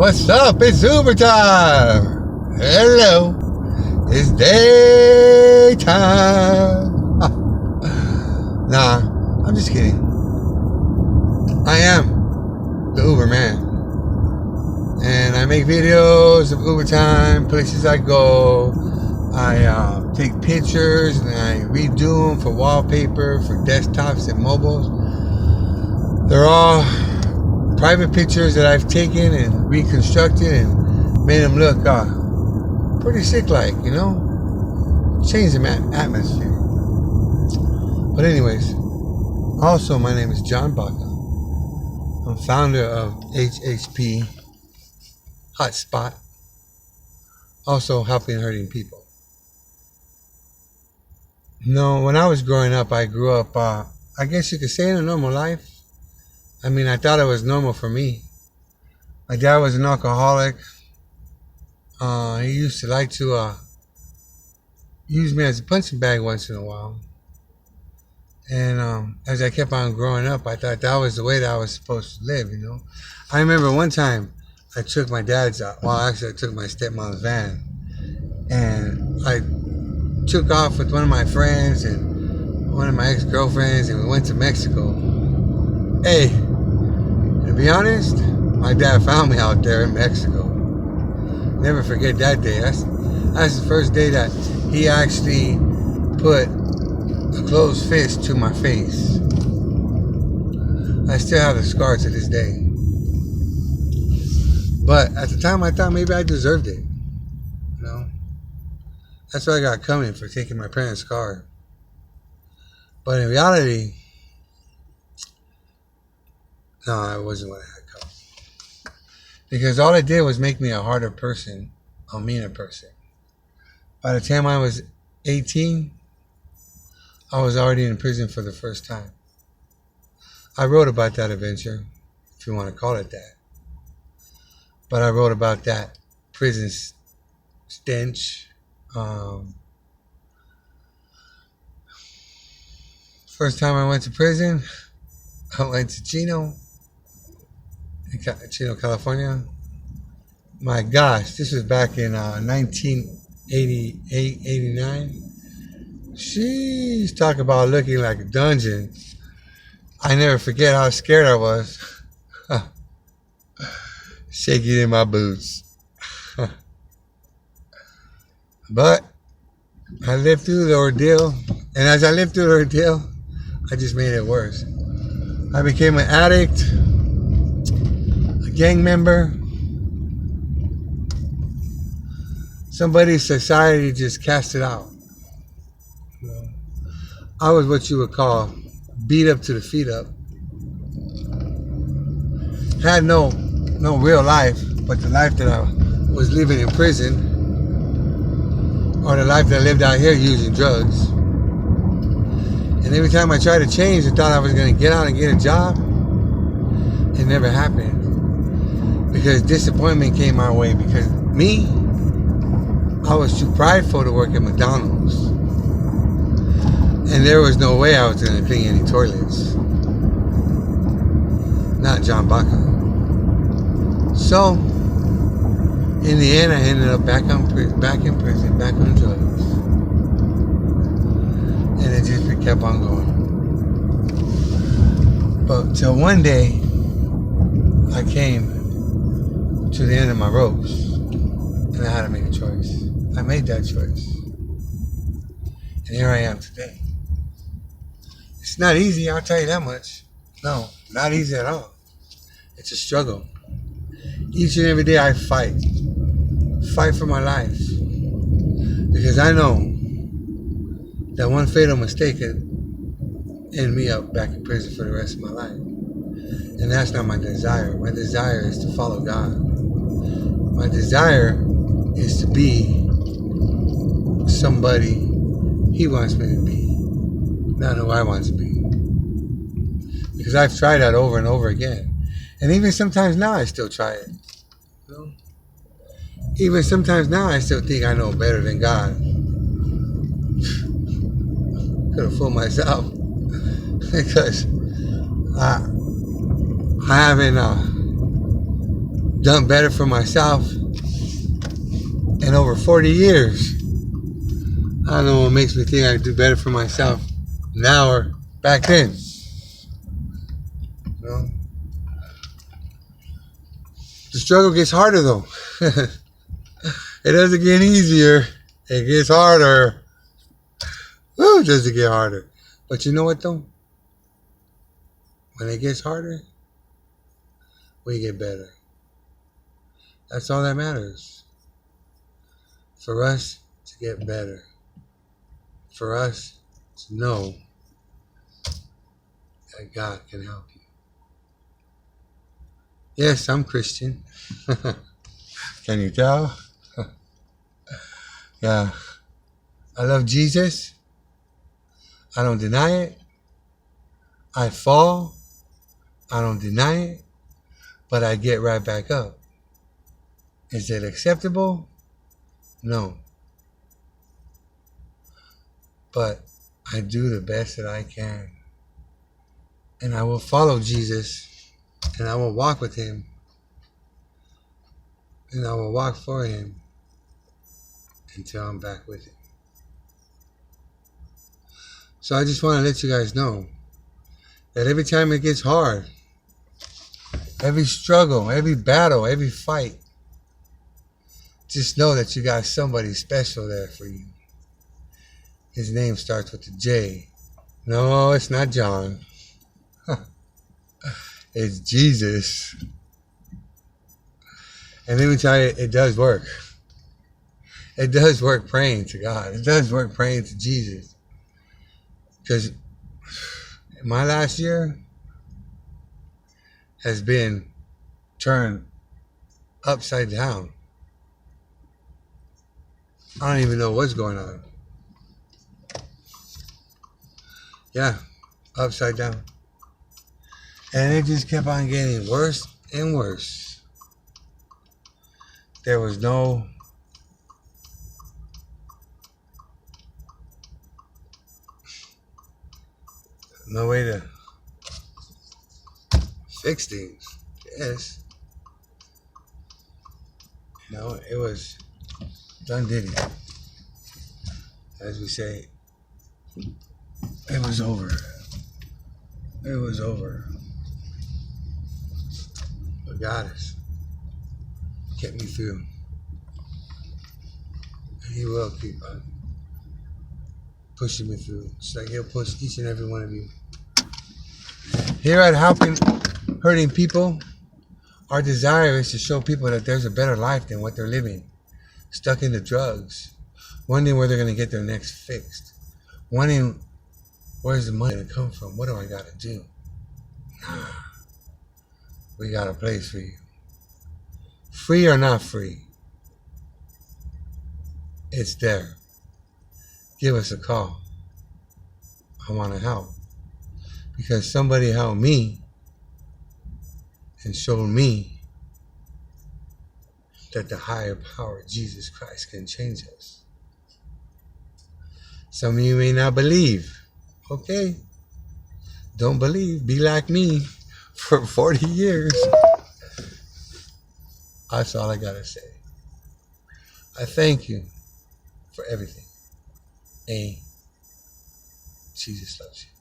What's up? It's Uber time. Hello. It's daytime. Nah, I'm just kidding. I am the Uber man. And I make videos of Uber time, places I go. I take pictures and I redo them for wallpaper, for desktops and mobiles. They're all private pictures that I've taken and reconstructed and made them look pretty sick-like, you know? Change the atmosphere. But anyways, also my name is John Baca. I'm founder of HHP Hotspot. Also helping hurting people. No, when I was growing up, I grew up, I guess you could say, in a normal life. I mean, I thought it was normal for me. My dad was an alcoholic. He used to like to use me as a punching bag once in a while. And as I kept on growing up, I thought that was the way that I was supposed to live, you know. I remember one time I took my dad's, actually I took my stepmom's van. And I took off with one of my friends and one of my ex-girlfriends, and we went to Mexico. Hey, to be honest, my dad found me out there in Mexico. Never forget that day. That's the first day that he actually put a closed fist to my face. I still have the scar to this day. But at the time I thought maybe I deserved it. You know? That's what I got coming for taking my parents' car. But in reality, no, it wasn't what I had coming. Because all it did was make me a harder person, a meaner person. By the time I was 18, I was already in prison for the first time. I wrote about that adventure, if you want to call it that. But I wrote about that prison stench. First time I went to prison, I went to Chino, California. My gosh, this was back in 1988, 89. She's talk about looking like a dungeon. I never forget how scared I was. Shaking in my boots. But I lived through the ordeal, and as I lived through the ordeal, I just made it worse. I became an addict, a gang member. Somebody's society just cast it out. You know, I was what you would call beat up to the feet up. Had no real life, but the life that I was living in prison, or the life that I lived out here using drugs. And every time I tried to change, I thought I was going to get out and get a job. It never happened. Because disappointment came my way. Because me, I was too prideful to work at McDonald's. And there was no way I was going to clean any toilets. Not John Baca. So, in the end, I ended up back in prison, back on drugs. And it just kept on going. But till one day, I came to the end of my ropes, and I had to make a choice. I made that choice. And here I am today. It's not easy, I'll tell you that much. No, not easy at all. It's a struggle. Each and every day I fight for my life, because I know that one fatal mistake could end me up back in prison for the rest of my life. And that's not my desire. My desire is to follow God. My desire is to be somebody He wants me to be, not who I want to be. Because I've tried that over and over again. And even sometimes now I still try it. You know? Even sometimes now I still think I know better than God. Could have fooled myself. Because I haven't done better for myself in over 40 years. I don't know what makes me think I can do better for myself now or back then. You know? The struggle gets harder though. It doesn't get easier. It gets harder. Woo, does it get harder. But you know what though? When it gets harder, we get better. That's all that matters. For us to get better. For us to know that God can help you. Yes, I'm Christian. Can you tell? Yeah. I love Jesus. I don't deny it. I fall. I don't deny it. But I get right back up. Is it acceptable? No. But I do the best that I can. And I will follow Jesus. And I will walk with him. And I will walk for him until I'm back with him. So I just want to let you guys know that every time it gets hard, every struggle, every battle, every fight, just know that you got somebody special there for you. His name starts with a J. No, it's not John. It's Jesus. And let me tell you, it does work. It does work praying to God. It does work praying to Jesus. Because my last year has been turned upside down. I don't even know what's going on. Yeah, upside down. And it just kept on getting worse and worse. There was no way to fix things. Yes. No, it was done diddy. As we say, it was over. It was over. But God has kept me through. And he will keep on pushing me through. Just like he'll push each and every one of you. Here at Helping Hurting People, our desire is to show people that there's a better life than what they're living. Stuck into drugs. Wondering where they're going to get their next fixed. Wondering, where's the money going to come from? What do I got to do? Nah. We got a place for you. Free or not free, it's there. Give us a call. I want to help. Because somebody helped me and showed me that the higher power, Jesus Christ, can change us. Some of you may not believe. Okay. Don't believe. Be like me for 40 years. That's all I got to say. I thank you for everything. Jesus loves you.